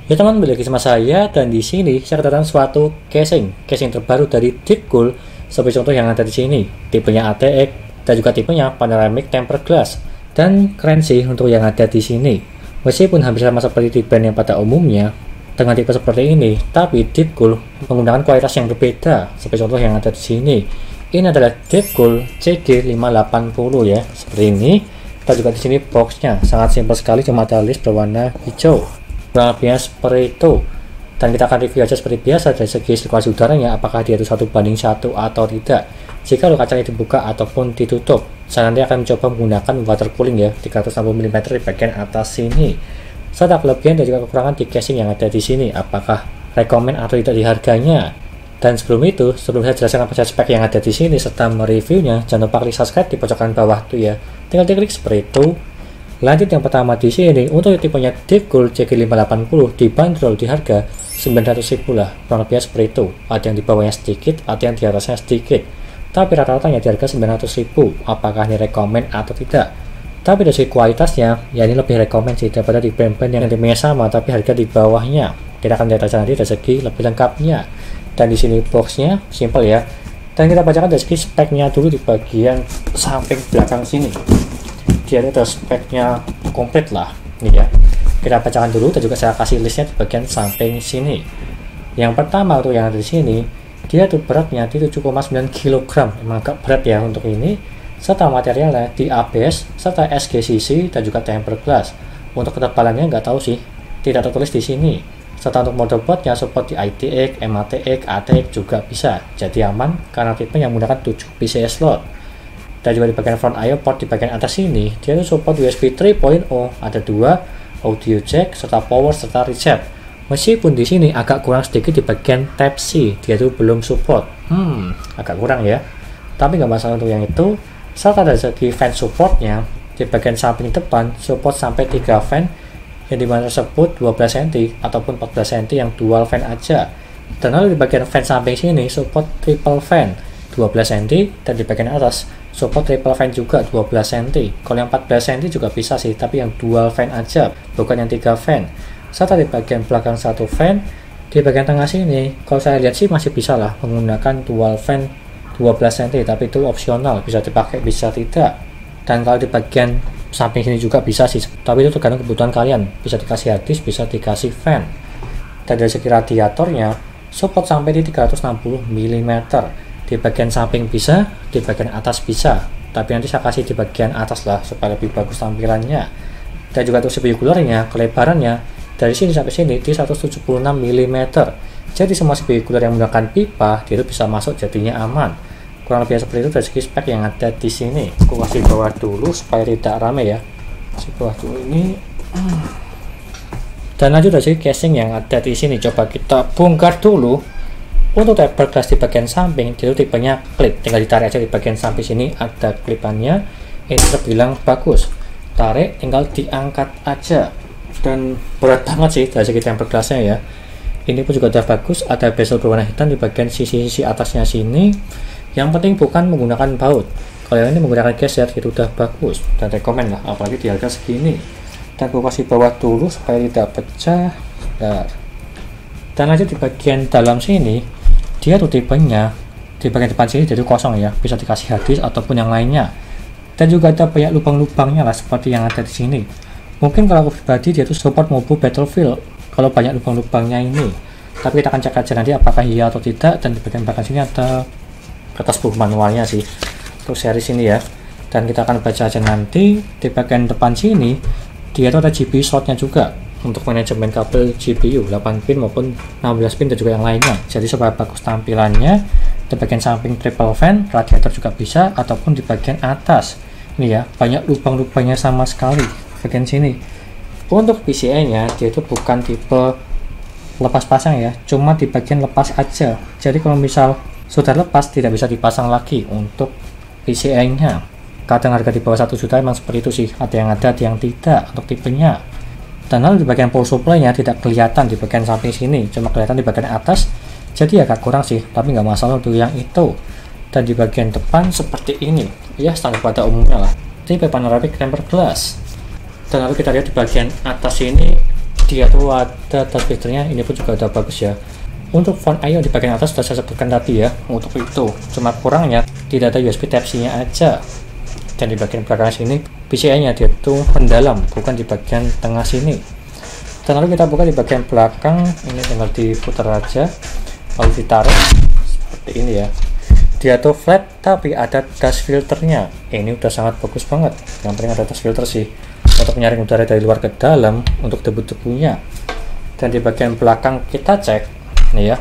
Ya teman, balik lagi sama saya, dan di sini saya kedatangan suatu casing terbaru dari Deepcool. Seperti contoh yang ada di sini, tipenya ATX dan juga tipenya panoramic tempered glass. Dan keren sih untuk yang ada di sini. Meskipun hampir sama seperti tipe yang pada umumnya dengan tipe seperti ini, tapi Deepcool menggunakan kualitas yang berbeda. Seperti contoh yang ada di sini. Ini adalah Deepcool CG580 ya, seperti ini. Dan juga di sini boxnya sangat simpel sekali, cuma ada list berwarna hijau. Kurang lebihnya seperti itu, dan kita akan review aja seperti biasa dari segi sirkulasi udaranya, apakah dia itu 1:1 atau tidak. Jika kacanya dibuka ataupun ditutup, saya nanti akan mencoba menggunakan water cooling ya, 360 mm di bagian atas sini. Serta kelebihan dan juga kekurangan di casing yang ada di sini, apakah rekomend atau tidak di harganya. Dan sebelum saya jelaskan apa saja spek yang ada di sini serta mereviewnya, jangan lupa klik subscribe di pojokan bawah tuh ya, tinggal diklik seperti itu. Lanjut yang pertama di sini, untuk tipenya Deepcool CG580 dibanderol di harga 900.000 lah, kurang lebih seperti itu. Ada yang di bawahnya sedikit, ada yang di atasnya sedikit. Tapi rata-ratanya di harga 900.000. Apakah ini rekomend atau tidak? Tapi dari segi kualitasnya, ya ini lebih rekomend sih daripada di brand-brand yang tipenya sama tapi harga di bawahnya. Kita akan lihat aja nanti dari segi lebih lengkapnya. Dan di sini boxnya simple ya. Dan kita bacakan dari segi speknya dulu di bagian samping belakang sini. Dia ada speknya komplit lah, nih ya. Kita bacakan dulu dan juga saya kasih listnya di bagian samping sini. Yang pertama tuh yang ada di sini, dia tuh beratnya di 7,9 kg, emang agak berat ya untuk ini. Serta materialnya di ABS serta SGCC dan juga tempered glass. Untuk ketebalannya nggak tahu sih, tidak tertulis di sini. Serta untuk motherboardnya support di ITX, MATX, ATX juga bisa. Jadi aman karena tipe yang menggunakan 7 PCIe slot. Dan juga di bagian front I/O port di bagian atas sini, dia itu support USB 3.0, ada 2 audio jack serta power serta reset. Meskipun di sini agak kurang sedikit di bagian Type-C, dia itu belum support. Agak kurang ya. Tapi nggak masalah untuk yang itu. Serta dari segi fan supportnya, di bagian samping depan support sampai 3 fan yang dimana tersebut 12 cm ataupun 14 cm yang dual fan aja. Dan lalu di bagian fan samping sini support triple fan 12 cm, dan di bagian atas support triple fan juga 12 cm. Kalau yang 14 cm juga bisa sih, tapi yang dual fan aja, bukan yang 3 fan. Serta di bagian belakang 1 fan, di bagian tengah sini, kalau saya lihat sih masih bisa lah menggunakan dual fan 12 cm, tapi itu opsional, bisa dipakai bisa tidak. Dan kalau di bagian samping sini juga bisa sih, tapi itu tergantung kebutuhan kalian, bisa dikasih hard disk, bisa dikasih fan. Dan dari segi radiatornya, support sampai di 360 mm. Di bagian samping bisa, di bagian atas bisa, tapi nanti saya kasih di bagian atas lah supaya lebih bagus tampilannya. Dan juga untuk CPU coolernya, kelebarannya dari sini sampai sini di 176 mm. Jadi semua CPU cooler yang menggunakan pipa dia itu bisa masuk, jadinya aman. Kurang lebih seperti itu dari segi spek yang ada di sini. Aku kasih bawah dulu supaya tidak rame ya. Kasih bawah dulu ini. Dan lanjut dari segi casing yang ada di sini, coba kita bongkar dulu. Untuk tempered glass di bagian samping, dia itu tipenya klip, tinggal ditarik aja di bagian samping sini ada klipannya. Ini terbilang bagus, tarik tinggal diangkat aja, dan berat banget sih dari segi tempered glassnya ya. Ini pun juga udah bagus, ada bezel berwarna hitam di bagian sisi-sisi atasnya sini. Yang penting bukan menggunakan baut, kalau yang ini menggunakan geser itu udah bagus dan rekomend lah, apalagi di harga segini. Dan aku kasih bawah dulu supaya tidak pecah. Dan lanjut di bagian dalam sini, dia tuh tipenya di bagian depan sini jadi kosong ya, bisa dikasih hard disk ataupun yang lainnya. Dan juga ada banyak lubang-lubangnya lah seperti yang ada di sini. Mungkin kalau aku pribadi dia tuh support mobile Battlefield kalau banyak lubang-lubangnya ini. Tapi kita akan cek aja nanti apakah iya atau tidak. Dan di bagian belakang sini ada kertas buku manualnya sih untuk seri sini ya. Dan kita akan baca aja nanti. Di bagian depan sini dia tuh ada GPU slotnya juga untuk manajemen kabel GPU 8 pin maupun 16 pin dan juga yang lainnya. Jadi supaya bagus tampilannya, di bagian samping triple fan, radiator juga bisa, ataupun di bagian atas. Ini ya, banyak lubang-lubangnya sama sekali bagian sini. Untuk PCIe-nya, dia itu bukan tipe lepas pasang ya, cuma di bagian lepas aja. Jadi kalau misal sudah lepas, tidak bisa dipasang lagi untuk PCIe-nya. Kadang harga di bawah 1 juta emang seperti itu sih, ada yang yang tidak untuk tipenya. Dan lalu di bagian power supply-nya tidak kelihatan di bagian samping sini, cuma kelihatan di bagian atas. Jadi agak kurang sih, tapi nggak masalah untuk yang itu. Dan di bagian depan seperti ini, ya standar pada umumnya lah. Tipe panoramic tempered glass. Dan lalu kita lihat di bagian atas ini, dia tuh ada touch filternya, ini pun juga udah bagus ya. Untuk font I/O di bagian atas sudah saya sebutkan tadi ya, untuk itu cuma kurangnya tidak ada USB Type-C nya aja. Dan di bagian belakang sini PCI nya dia tuh mendalam, bukan di bagian tengah sini. Dan lalu kita buka di bagian belakang, ini tinggal diputar aja lalu ditaruh seperti ini ya. Dia tuh flat tapi ada dust filternya, ini udah sangat bagus banget. Yang penting ada dust filter sih untuk menyaring udara dari luar ke dalam untuk debu-debunya. Dan di bagian belakang kita cek nih ya,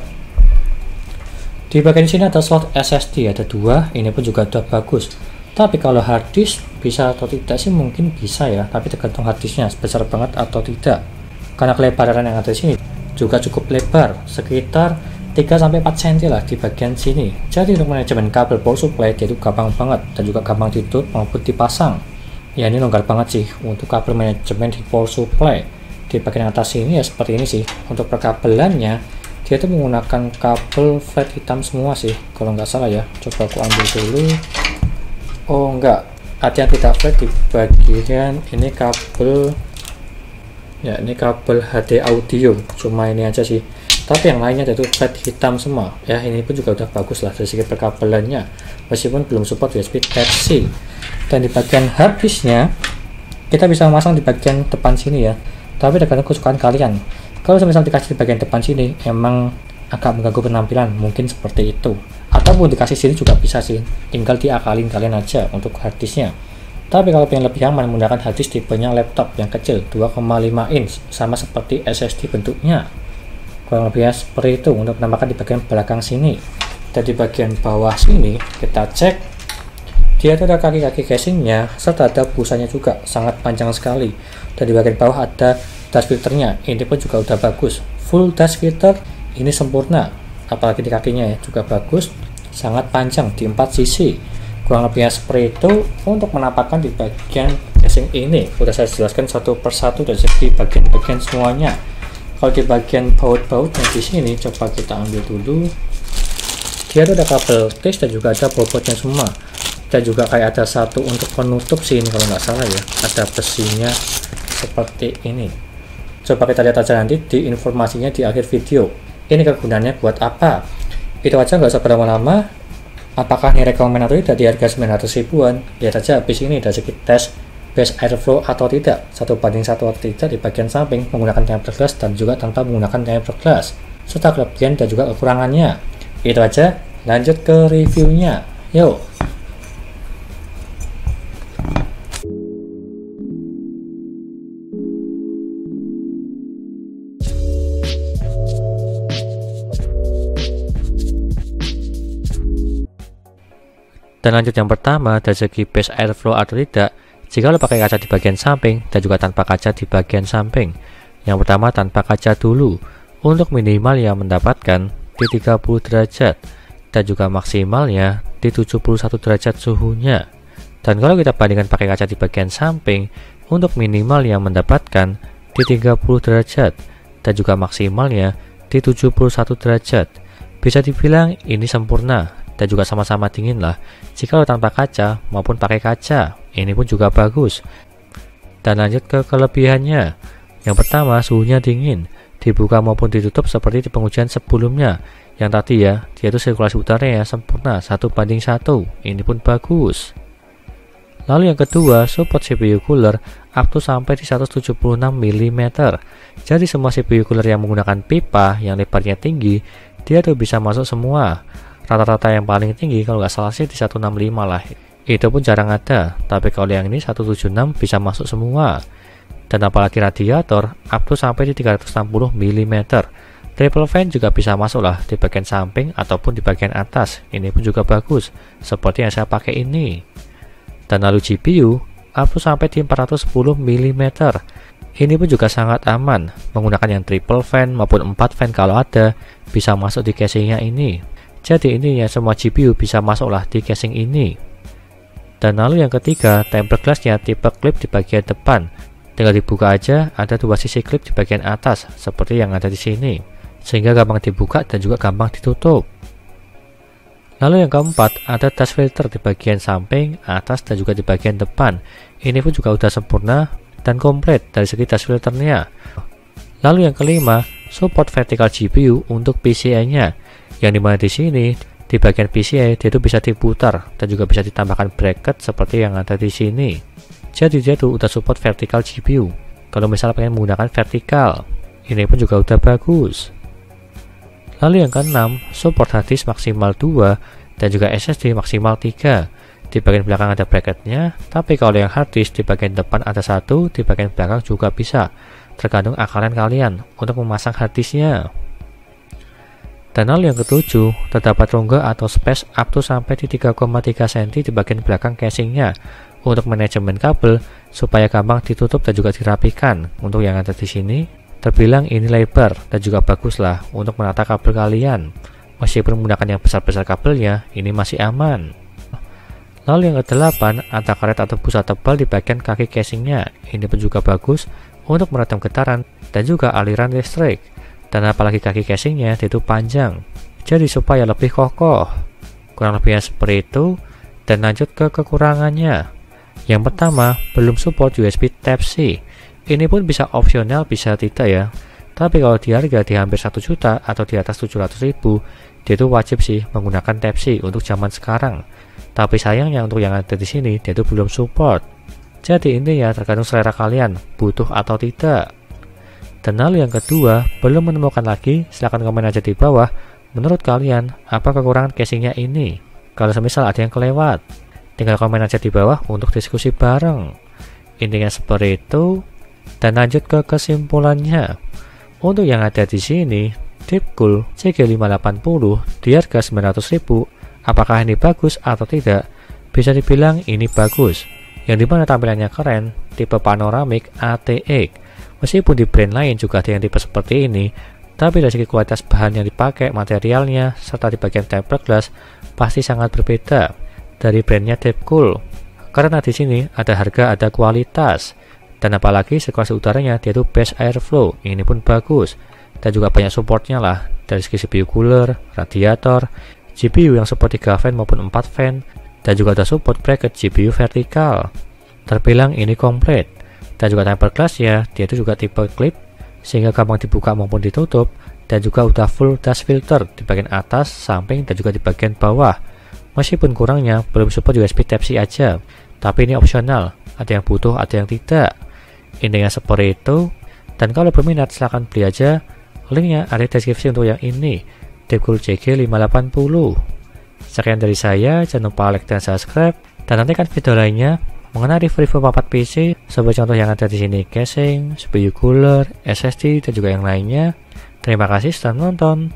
di bagian sini ada slot SSD, ada 2, ini pun juga udah bagus. Tapi kalau hard disk bisa atau tidak sih, mungkin bisa ya, tapi tergantung hard disknya besar banget atau tidak. Karena kelebaran yang ada di sini juga cukup lebar, sekitar 3-4 cm lah di bagian sini. Jadi untuk manajemen kabel power supply dia itu gampang banget dan juga gampang ditutup maupun dipasang. Ya ini longgar banget sih untuk kabel manajemen di power supply. Di bagian atas ini ya seperti ini sih. Untuk perkabelannya dia itu menggunakan kabel flat hitam semua sih kalau nggak salah ya. Coba aku ambil dulu. Oh enggak, ada yang tidak flat di bagian ini kabel ya, ini kabel HD audio, cuma ini aja sih. Tapi yang lainnya itu flat hitam semua ya. Ini pun juga udah bagus lah dari segi perkabelannya, meskipun belum support USB Type-C. Dan di bagian hard disknya kita bisa memasang di bagian depan sini ya, tapi tergantung kesukaan kalian. Kalau misalnya dikasih di bagian depan sini emang agak mengganggu penampilan, mungkin seperti itu. Ataupun dikasih sini juga bisa sih, tinggal diakalin kalian aja untuk hard disknya. Tapi kalau pengen lebih aman, menggunakan hard disk tipenya laptop yang kecil 2,5 inch, sama seperti SSD bentuknya. Kurang lebihnya seperti itu untuk menambahkan di bagian belakang sini. Dan di bagian bawah sini kita cek, dia itu ada kaki-kaki casingnya serta ada busanya juga, sangat panjang sekali. Dan di bagian bawah ada dust filternya, ini pun juga udah bagus, full dust filter, ini sempurna. Apalagi di kakinya ya juga bagus, sangat panjang di 4 sisi. Kurang lebihnya seperti itu untuk menampakkan di bagian casing ini. Udah saya jelaskan satu persatu dari segi bagian-bagian semuanya. Kalau di bagian baut-bautnya di sini coba kita ambil dulu. Dia ada kabel case dan juga ada bobotnya semua. Dan juga kayak ada satu untuk penutup sini kalau nggak salah ya, ada besinya seperti ini. Coba kita lihat aja nanti di informasinya di akhir video. Ini kegunaannya buat apa? Itu aja, nggak usah berlama-lama. Apakah ini rekomend atau tidak di harga 900 ribuan? Lihat aja habis ini dari segi tes base airflow atau tidak, 1:1 atau tidak di bagian samping menggunakan tempered glass dan juga tanpa menggunakan tempered glass, serta kelebihan dan juga kekurangannya. Itu aja, lanjut ke reviewnya. Yuk. Dan lanjut yang pertama, dari segi base airflow atau tidak, jika lo pakai kaca di bagian samping dan juga tanpa kaca di bagian samping. Yang pertama tanpa kaca dulu, untuk minimal yang mendapatkan di 30 derajat dan juga maksimalnya di 71 derajat suhunya. Dan kalau kita bandingkan pakai kaca di bagian samping, untuk minimal yang mendapatkan di 30 derajat dan juga maksimalnya di 71 derajat. Bisa dibilang ini sempurna dan juga sama-sama dingin lah. Jika lo tanpa kaca maupun pakai kaca, ini pun juga bagus. Dan lanjut ke kelebihannya. Yang pertama, suhunya dingin, dibuka maupun ditutup seperti di pengujian sebelumnya. Yang tadi ya, dia itu sirkulasi udaranya sempurna 1:1. Ini pun bagus. Lalu yang kedua, support CPU cooler up to sampai di 176 mm. Jadi semua CPU cooler yang menggunakan pipa yang lebarnya tinggi, dia tuh bisa masuk semua. Rata-rata yang paling tinggi kalau nggak salah sih di 165 lah. Itu pun jarang ada, tapi kalau yang ini 176 bisa masuk semua. Dan apalagi radiator up to sampai di 360 mm. Triple fan juga bisa masuk lah di bagian samping ataupun di bagian atas. Ini pun juga bagus, seperti yang saya pakai ini. Dan lalu GPU up to sampai di 410 mm. Ini pun juga sangat aman, menggunakan yang triple fan maupun 4 fan kalau ada, bisa masuk di casingnya ini. Jadi ini ya semua GPU bisa masuklah di casing ini. Dan lalu yang ketiga, tempered glassnya tipe clip di bagian depan. Tinggal dibuka aja, ada 2 sisi clip di bagian atas seperti yang ada di sini, sehingga gampang dibuka dan juga gampang ditutup. Lalu yang keempat, ada dust filter di bagian samping, atas dan juga di bagian depan. Ini pun juga udah sempurna dan komplit dari segi dust filternya. Lalu yang kelima, support vertical GPU untuk PCI-nya, yang dimana di sini di bagian PCI dia itu bisa diputar dan juga bisa ditambahkan bracket seperti yang ada di sini. Jadi dia tuh udah support vertical GPU. Kalau misalnya pengen menggunakan vertikal, ini pun juga udah bagus. Lalu yang keenam, support harddisk maksimal 2 dan juga SSD maksimal 3. Di bagian belakang ada bracketnya, tapi kalau yang harddisk di bagian depan ada 1, di bagian belakang juga bisa. Tergantung akalan kalian untuk memasang harddisknya. Dan lalu yang ketujuh, terdapat rongga atau space up to sampai di 3,3 cm di bagian belakang casingnya untuk manajemen kabel supaya gampang ditutup dan juga dirapikan. Untuk yang ada di sini, terbilang ini lebar dan juga bagus lah untuk menata kabel kalian. Meskipun menggunakan yang besar-besar kabelnya, ini masih aman. Lalu yang ke-8, ada karet atau busa tebal di bagian kaki casingnya. Ini pun juga bagus untuk meredam getaran dan juga aliran listrik. Dan apalagi kaki casingnya itu panjang, jadi supaya lebih kokoh. Kurang lebihnya seperti itu. Dan lanjut ke kekurangannya. Yang pertama, belum support USB Type-C. Ini pun bisa opsional, bisa tidak ya. Tapi kalau di harga di hampir 1 juta atau di atas 700.000, dia itu wajib sih menggunakan Type-C untuk zaman sekarang. Tapi sayangnya untuk yang ada di sini dia itu belum support. Jadi intinya tergantung selera kalian, butuh atau tidak. Dan lalu yang kedua, belum menemukan lagi, silahkan komen aja di bawah. Menurut kalian, apa kekurangan casingnya ini? Kalau semisal ada yang kelewat, tinggal komen aja di bawah untuk diskusi bareng. Intinya seperti itu. Dan lanjut ke kesimpulannya. Untuk yang ada di sini, Deepcool CG580 di harga 900.000, apakah ini bagus atau tidak? Bisa dibilang ini bagus. Yang dimana tampilannya keren, tipe panoramik ATX. Meskipun di brand lain juga ada yang tipe seperti ini, tapi dari segi kualitas bahan yang dipakai, materialnya, serta di bagian tempered glass pasti sangat berbeda dari brandnya Deepcool. Karena di sini ada harga, ada kualitas, dan apalagi sirkulasi udaranya dia itu best airflow, ini pun bagus, dan juga banyak supportnya lah dari segi CPU cooler, radiator, GPU yang support 3 fan maupun 4 fan, dan juga ada support bracket GPU vertikal. Terbilang ini komplit. Dan juga tempered glass ya, dia itu juga tipe clip sehingga gampang dibuka maupun ditutup, dan juga udah full dust filter di bagian atas, samping, dan juga di bagian bawah. Meskipun kurangnya belum support USB Type-C aja, tapi ini opsional, ada yang butuh, ada yang tidak. Intinya seperti itu. Dan kalau berminat silahkan beli aja, linknya ada di deskripsi untuk yang ini, Deepcool CG580. Sekian dari saya, jangan lupa like dan subscribe, dan nantikan video lainnya mengenai review papat PC sebagai contoh yang ada di sini, casing, CPU cooler, SSD, dan juga yang lainnya. Terima kasih sudah menonton.